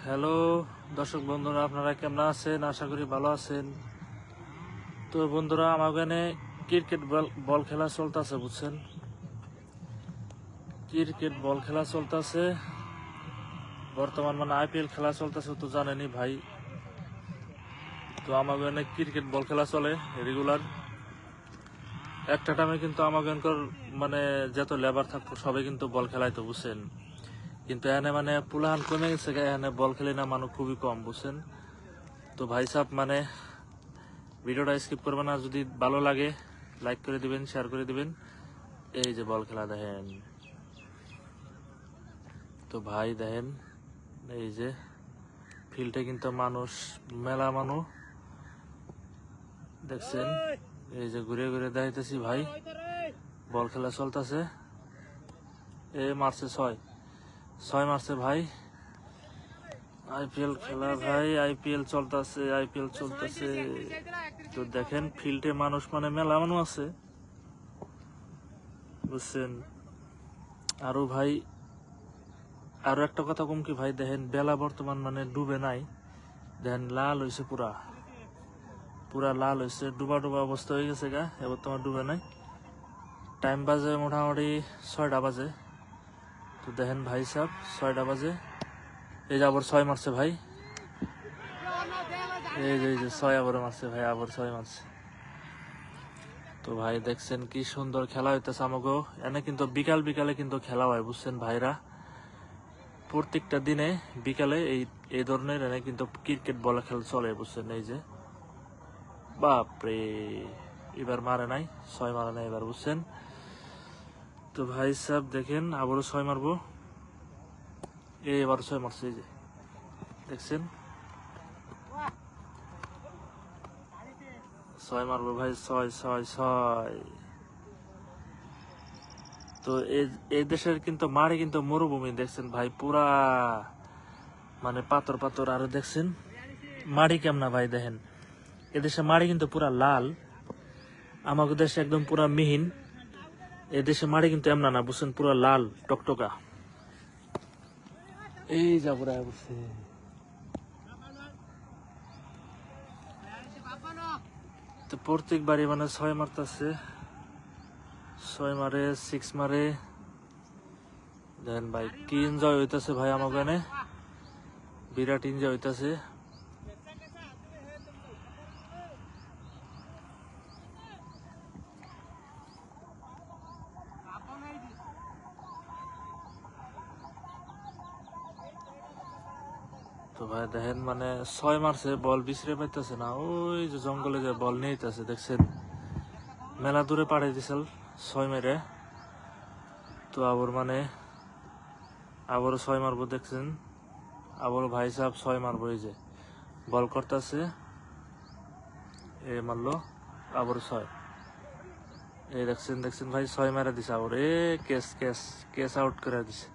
Hello দর্শক বন্ধুরা, আপনারা কেমন আছেন? আশা করি ভালো আছেন। তো বন্ধুরা, আমার ওখানে ক্রিকেট বল খেলা চলতেছে, বুঝছেন? ক্রিকেট বল খেলা চলতেছে বর্তমান, মানে আইপিএল খেলা চলতেছে, তো জানেনই ভাই। তো আমার ওখানে ক্রিকেট বল খেলা চলে রেগুলার। একটা টাইমে কিন্তু আমার ওখানকার মানে যত লেবার থাকতো সবাই কিন্তু বল খেলাইতো, বুঝছেন? কিন্তু এখানে মানে পুলাহান কমে গেছে, এখানে বল খেলে না মানুষ খুবই কম, বুঝছেন? তো ভাই সাহেব, মানে ভিডিওটা স্কিপ করবেন না, যদি ভালো লাগে লাইক করে দিবেন, শেয়ার করে দিবেন। এই যে বল খেলা দেখেন, তো ভাই দেখেন, এই যে ফিল্ডে কিন্তু মানুষ, মেলা মানুষ দেখছেন। এই যে ঘুরে ঘুরে দেখাইতেছি ভাই, বল খেলা চলতেছে। এ মারছে ছয় মারছে ভাই। আইপিএল খেলা ভাই, আইপিএল চলতেছে। তো দেখেন ফিল্ডে মানুষ, মানে মেলা মানুষ আছে, বুঝছেন? আরো ভাই, আরো একটা কথা কম কি ভাই, দেখেন বেলা বর্তমান মানে ডুবে নাই, দেখেন লাল হয়েছে, পুরা লাল হয়েছে, ডুবা ডুবা অবস্থা হয়ে গেছে গা, এবার তোমার ডুবে নাই। টাইম বাজে মোটামুটি 6টা বাজে। তো দেখেন ভাই সাহেব, 6টা বাজে। এই যে আবার 6 মারছে ভাই, এই যে 6 আবার মারছে ভাই, আবার 6 মারছে। তো ভাই দেখছেন কি সুন্দর খেলা হইতেছে আমাকে এনে, কিন্তু বিকালে কিন্তু খেলা হয়, বুঝছেন ভাইরা? প্রত্যেকটা দিনে বিকালে এই ধরনের এনে কিন্তু ক্রিকেট বল খেলা চলে, বুঝছেন? এই যে বাপরে, এবার মারে নাই, 6 মারে নাই এবার, বুঝছেন? তো ভাই সাহেব দেখেন, আবারও 6 মারবো। এবার 6 মারছে, এই যে দেখছেন, 6 মারবো ভাই, 6। তো এই দেশের কিন্তু মাড়ি কিন্তু মরুভূমি, দেখছেন ভাই, পুরা মানে পাথর পাথর। আরো দেখছেন মাড়ি কেমনা ভাই, দেখেন এদেশে মাড়ি কিন্তু পুরা লাল, আমাদের দেশে একদম পুরা মিহিন। এদেশে মাড়ি কিন্তু এমনা না, বুঝছেন, পুরা লাল টকটকা। এই যাবো বুঝছে। তো প্রত্যেকবারই মানে 6 মারতেছে, 6 মারে, 6 মারে। দেখেন ভাই কি এনজয় হইতেছে ভাই, আমার ওখানে বিরাট এনজয় হইতেছে। তো ভাই দেখেন, মানে 6 মারছে, বল বিছড়ে পাইতেছে না, ওই যে জঙ্গলে যে বল নিয়ে হইতেছে, দেখছেন মেলা দূরে পাড়াই দিছিল 6 মেরে। তো আবার মানে আবারও 6 মারবো, দেখছেন আবারও ভাই সাহেব 6 মারবো। এই যে বল করতেছে, এ মারলো, আবারও 6। এই দেখছেন ভাই, 6 মেরে দিছে আবার, কেস আউট করে দিছে।